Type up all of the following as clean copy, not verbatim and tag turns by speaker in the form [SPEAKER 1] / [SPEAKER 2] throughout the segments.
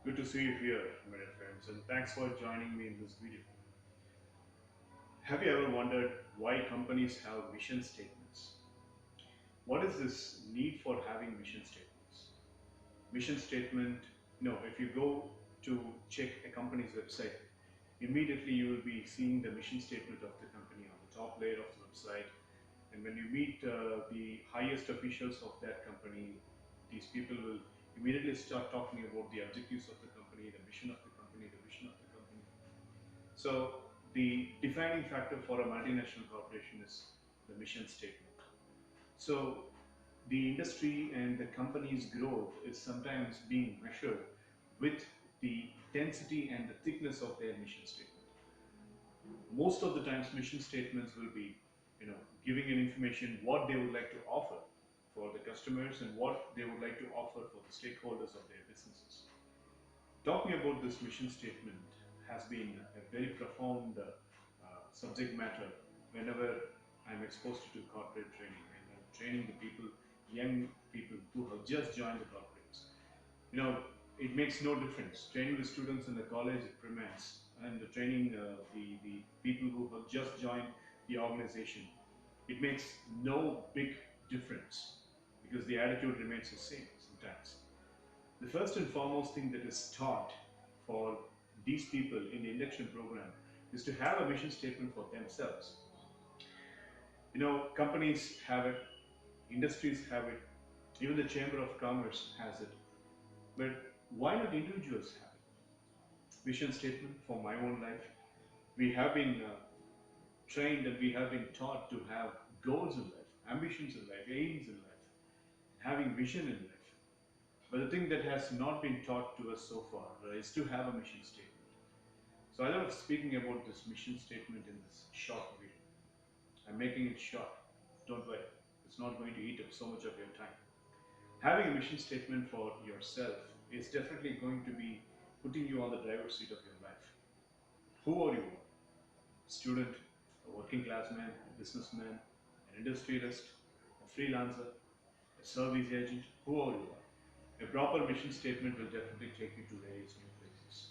[SPEAKER 1] Good to see you here, my dear friends, and thanks for joining me in this video. Have you ever wondered why companies have mission statements? What is this need for having mission statements? Mission statement, if you go to check a company's website, immediately you will be seeing the mission statement of the company on the top layer of the website. And when you meet the highest officials of that company, these people will immediately start talking about the objectives of the company, the mission of the company, the vision of the company. So the defining factor for a multinational corporation is the mission statement. So the industry and the company's growth is sometimes being measured with the density and the thickness of their mission statement. Most of the times mission statements will be giving an information what they would like to offer for the customers and what they would like to offer for the stakeholders of their businesses. Talking about this mission statement has been a very profound subject matter whenever I'm exposed to corporate training and I'm training the people, young people who have just joined the corporates. You know, it makes no difference. Training the students in the college remains, and the training the people who have just joined the organization, it makes no big difference because the attitude remains the same sometimes. The first and foremost thing that is taught for these people in the induction program is to have a mission statement for themselves. Companies have it, industries have it, even the Chamber of Commerce has it. But why not individuals have it? Vision statement for my own life. We have been trained and we have been taught to have goals in life, ambitions in life, aims in life, having vision in life. But the thing that has not been taught to us so far is to have a mission statement. So I love speaking about this mission statement in this short video. I'm making it short. Don't worry, it's not going to eat up so much of your time. Having a mission statement for yourself is definitely going to be putting you on the driver's seat of your life. Who are you? A student, a working class man, a businessman, an industrialist, a freelancer, a service agent, whoever you are. A proper mission statement will definitely take you to various new places.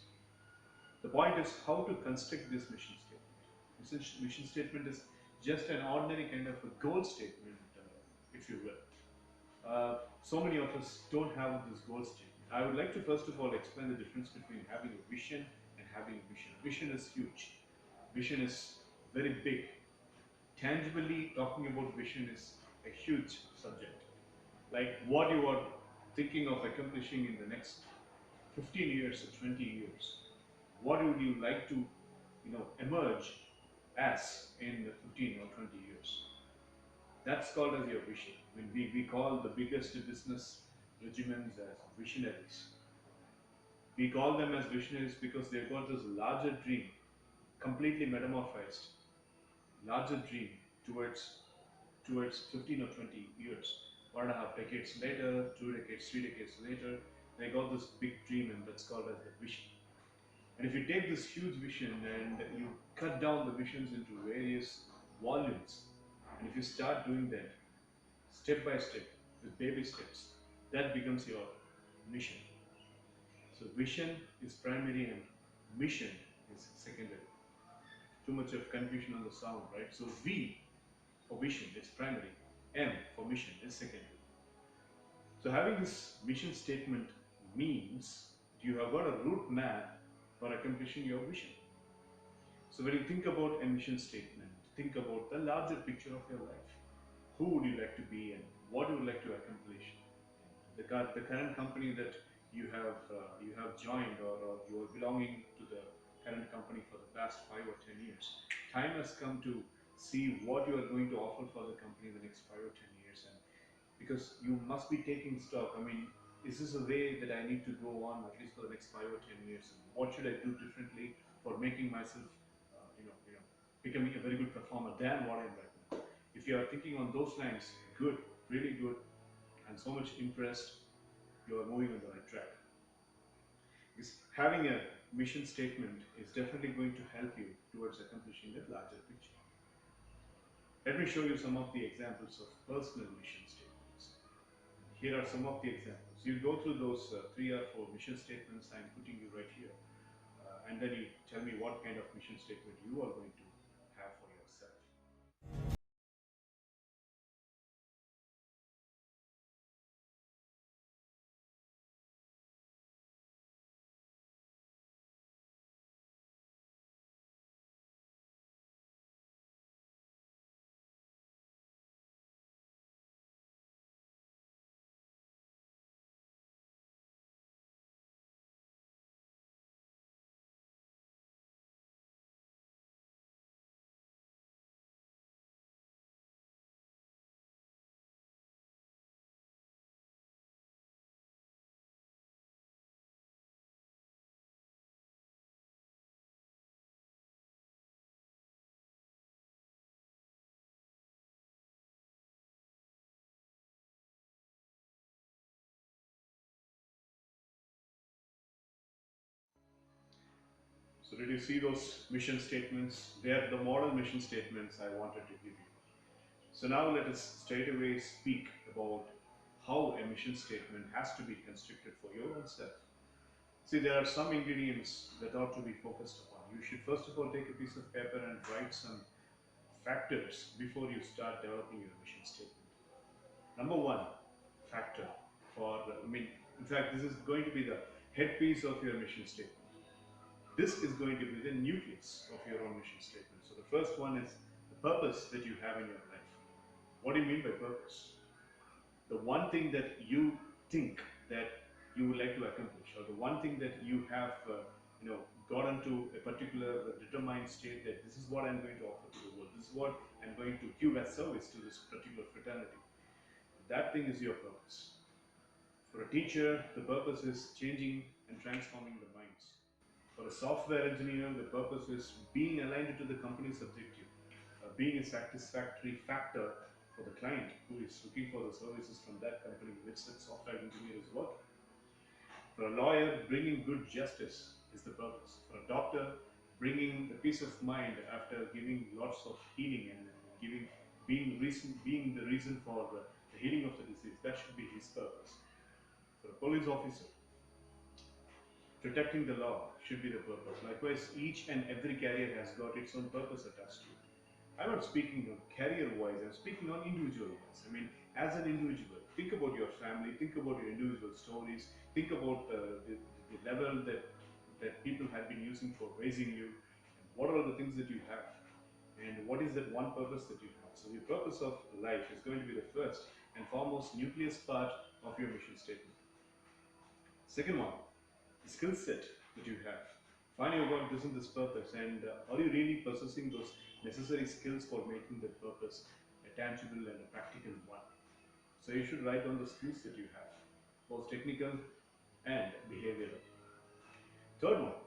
[SPEAKER 1] The point is how to construct this mission statement. This mission statement is just an ordinary kind of a goal statement, if you will. So many of us don't have this goal statement. I would like to first of all explain the difference between having a vision and having a mission. Vision is huge. Vision is very big. Tangibly talking about vision is a huge subject. Like what you are thinking of accomplishing in the next 15 years or 20 years. What would you like to, emerge as in the 15 or 20 years? That's called as your vision. I mean, we call the biggest business regimens as visionaries. We call them as visionaries because they've got this larger dream, completely metamorphosed, larger dream towards 15 or 20 years. 1.5 decades later, 2 decades, 3 decades later, they got this big dream, and that's called as the vision. And if you take this huge vision and you cut down the visions into various volumes, and if you start doing that step by step with baby steps, that becomes your mission. So vision is primary and mission is secondary. Too much of confusion on the sound, right? So V for vision is primary, M for mission is secondary. So having this mission statement means you have got a route map for accomplishing your vision. So when you think about a mission statement, think about the larger picture of your life. Who would you like to be and what you would like to accomplish? The current company that you have joined, or you are belonging to the current company for the past 5 or 10 years. Time has come to see what you are going to offer for the company in the next 5 or 10 years, and because you must be taking stock. I mean, is this a way that I need to go on at least for the next 5 or 10 years? And what should I do differently for making myself, becoming a very good performer than what I am right now? If you are thinking on those lines, good, really good, and so much impressed, you are moving on the right track. Because having a mission statement is definitely going to help you towards accomplishing that larger picture. Let me show you some of the examples of personal mission statements. Here are some of the examples. You go through those three or four mission statements I'm putting you right here, and then you tell me what kind of mission statement you are going to have for yourself. So did you see those mission statements? They are the model mission statements I wanted to give you. So now let us straight away speak about how a mission statement has to be constructed for your own self. See, there are some ingredients that ought to be focused upon. You should first of all take a piece of paper and write some factors before you start developing your mission statement. Number one factor for, in fact, this is going to be the headpiece of your mission statement. This is going to be the nucleus of your own mission statement. So the first one is the purpose that you have in your life. What do you mean by purpose? The one thing that you think that you would like to accomplish, or the one thing that you have, gotten to a particular determined state that this is what I'm going to offer to the world. This is what I'm going to give as service to this particular fraternity. That thing is your purpose. For a teacher, the purpose is changing and transforming the minds. For a software engineer, the purpose is being aligned to the company's objective, being a satisfactory factor for the client who is looking for the services from that company which that software engineer is working. For a lawyer, bringing good justice is the purpose. For a doctor, bringing the peace of mind after giving lots of healing and being the reason for the healing of the disease. That should be his purpose. For a police officer, protecting the law should be the purpose. Likewise, each and every career has got its own purpose attached to it. I'm not speaking on career-wise, I'm speaking on individual-wise. As an individual, think about your family, think about your individual stories, think about the level that people have been using for raising you, and what are the things that you have, and what is that one purpose that you have. So the purpose of life is going to be the first and foremost nucleus part of your mission statement. Second one, the skill set that you have. Find out what isn't this purpose, and are you really possessing those necessary skills for making that purpose a tangible and a practical one? So you should write down the skills that you have, both technical and behavioral. Third one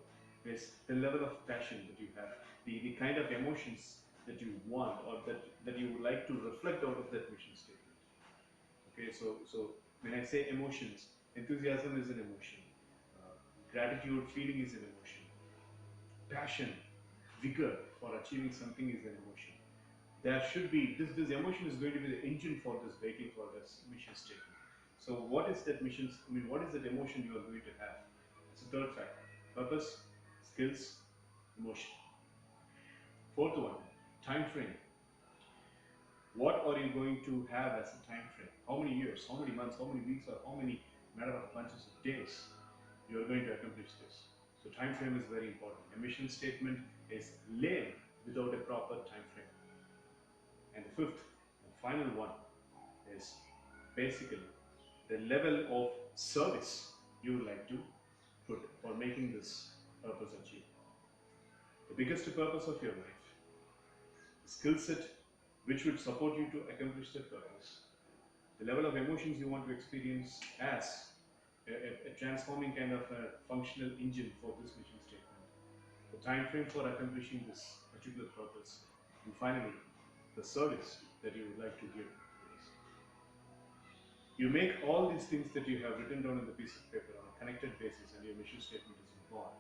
[SPEAKER 1] is the level of passion that you have, the kind of emotions that you want or that you would like to reflect out of that mission statement. Okay, so when I say emotions, enthusiasm is an emotion, gratitude, feeling is an emotion, passion, vigor for achieving something is an emotion. There should be this emotion is going to be the engine for this vehicle for this mission statement. So what is that mission? What is that emotion you are going to have? It's the third factor: purpose, skills, emotion. Fourth one, time frame. What are you going to have as a time frame? How many years? How many months? How many weeks? Or how many matter of bunches of days you are going to accomplish this? So time frame is very important. A mission statement is lame without a proper time frame. And the fifth and final one is basically the level of service you would like to put for making this purpose achieved. The biggest purpose of your life, the skill set which would support you to accomplish that purpose, the level of emotions you want to experience as a transforming kind of a functional engine for this mission statement, the time frame for accomplishing this particular purpose, and finally, the service that you would like to give. You make all these things that you have written down on the piece of paper on a connected basis, and your mission statement is born.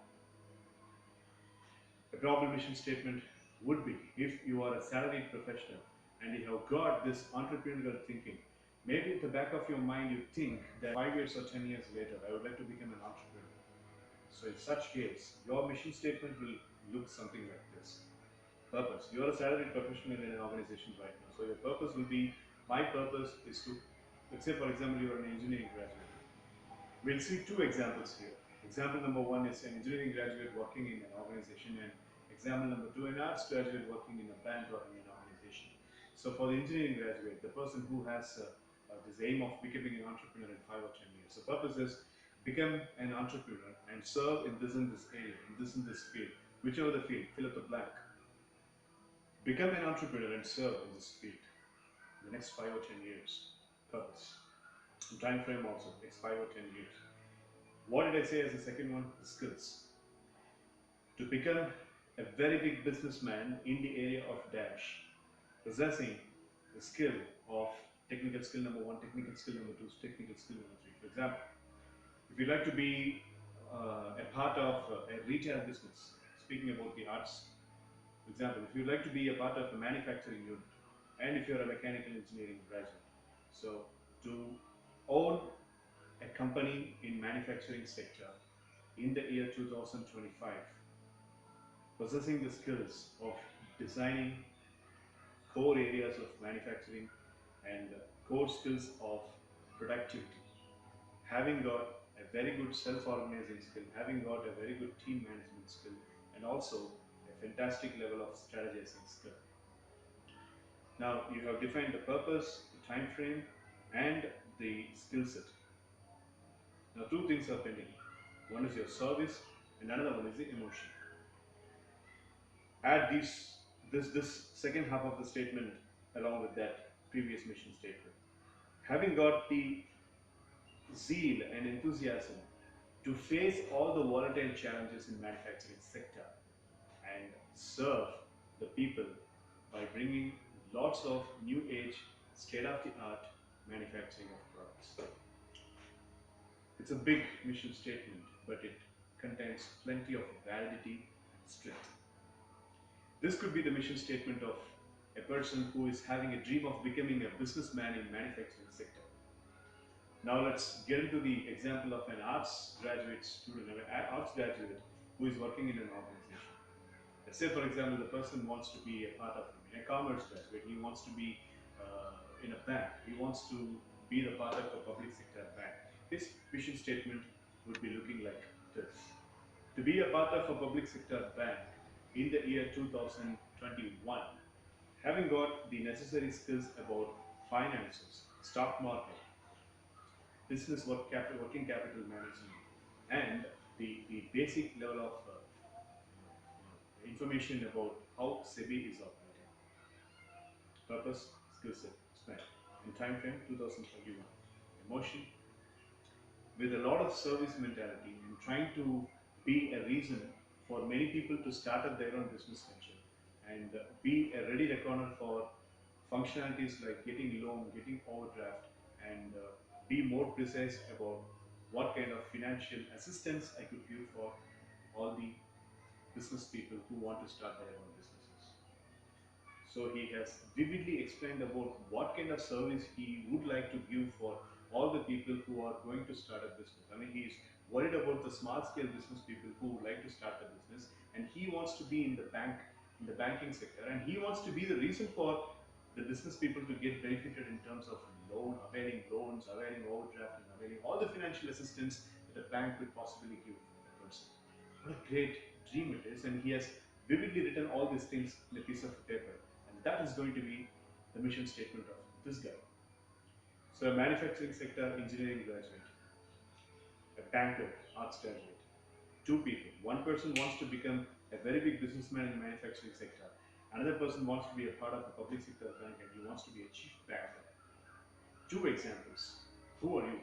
[SPEAKER 1] A proper mission statement would be if you are a salaried professional and you have got this entrepreneurial thinking, Maybe at the back of your mind you think that 5 years or 10 years later I would like to become an entrepreneur. So in such case, your mission statement will look something like this. Purpose. You are a salaried professional in an organization right now. So your purpose will be, my purpose is to, let's say for example you are an engineering graduate. We'll see two examples here. Example number one is an engineering graduate working in an organization, and example number two, an arts graduate working in a bank or in an organization. So for the engineering graduate, the person who has this aim of becoming an entrepreneur in 5 or 10 years, the purpose is become an entrepreneur and serve in this area, in this field, whichever the field, fill up the blank. Become an entrepreneur and serve in this field in the next 5 or 10 years. Purpose. And time frame also, next 5 or 10 years. What did I say as the second one? The skills. To become a very big businessman in the area of dash, possessing the skill of technical skill number one, technical skill number two, technical skill number three. For example, if you'd like to be a part of a retail business, speaking about the arts, for example, if you'd like to be a part of a manufacturing unit, and if you're a mechanical engineering graduate, so to own a company in manufacturing sector in the year 2025, possessing the skills of designing core areas of manufacturing and core skills of productivity, having got a very good self-organizing skill, having got a very good team management skill, and also a fantastic level of strategizing skill. Now you have defined the purpose, the time frame, and the skill set. Now two things are pending. One is your service, and another one is the emotion. Add this second half of the statement along with that previous mission statement. Having got the zeal and enthusiasm to face all the volatile challenges in manufacturing sector and serve the people by bringing lots of new age, state of the art manufacturing of products. It's a big mission statement, but it contains plenty of validity and strength. This could be the mission statement of a person who is having a dream of becoming a businessman in manufacturing sector. Now let's get into the example of an arts graduate student, an arts graduate who is working in an organization. Let's say, for example, the person wants to be a part of a commerce graduate. He wants to be in a bank. He wants to be the part of a public sector bank. His vision statement would be looking like this: to be a part of a public sector bank in the year 2021, having got the necessary skills about finances, stock market, working capital management, and the basic level of information about how SEBI is operating. Purpose, skill set, spend, and time frame 2021. Emotion, with a lot of service mentality and trying to be a reason for many people to start up their own business venture and be a ready reckoner for functionalities like getting loan, getting overdraft, and be more precise about what kind of financial assistance I could give for all the business people who want to start their own businesses. So he has vividly explained about what kind of service he would like to give for all the people who are going to start a business. I mean, he is worried about the small scale business people who would like to start a business, and he wants to be in the banking sector, and he wants to be the reason for the business people to get benefited in terms of availing loans, availing overdraft, and availing all the financial assistance that a bank could possibly give a person. What a great dream it is, and he has vividly written all these things in a piece of paper, and that is going to be the mission statement of this guy. So a manufacturing sector engineering graduate, a banker, arts graduate, two people. One person wants to become a very big businessman in the manufacturing sector. Another person wants to be a part of the public sector bank and he wants to be a chief banker. Two examples. Who are you?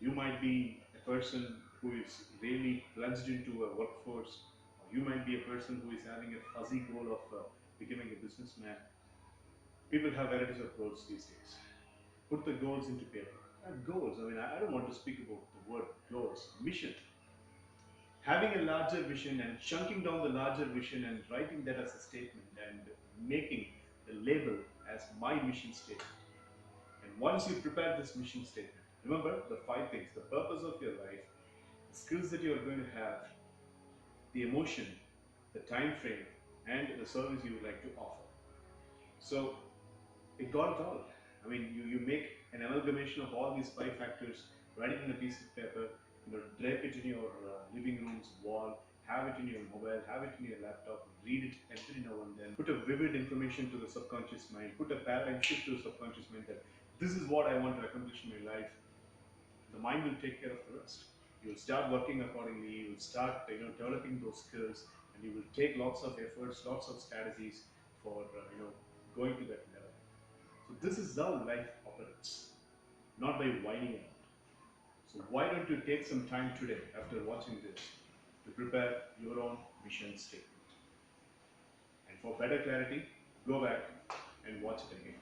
[SPEAKER 1] You might be a person who is really plunged into a workforce, or you might be a person who is having a fuzzy goal of becoming a businessman. People have varieties of goals these days. Put the goals into paper. Goals, I mean, I don't want to speak about the word goals. Mission. Having a larger vision and chunking down the larger vision and writing that as a statement and making the label as my mission statement. once you prepare this mission statement, remember the five things: the purpose of your life, the skills that you are going to have, the emotion, the time frame, and the service you would like to offer. So it got it all. I mean, you make an amalgamation of all these five factors, write it in a piece of paper, drape it in your living room's wall, have it in your mobile, have it in your laptop, read it every now and then. Put a vivid information to the subconscious mind, put a paradigm shift to the subconscious mind that this is what I want to accomplish in my life. The mind will take care of the rest. You will start working accordingly, you will start developing those skills, and you will take lots of efforts, lots of strategies for going to that level. So this is how life operates, not by whining out. So why don't you take some time today after watching this to prepare your own mission statement? And for better clarity, go back and watch it again.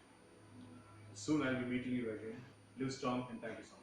[SPEAKER 1] Soon I'll be meeting you again. Live strong and thank you so much.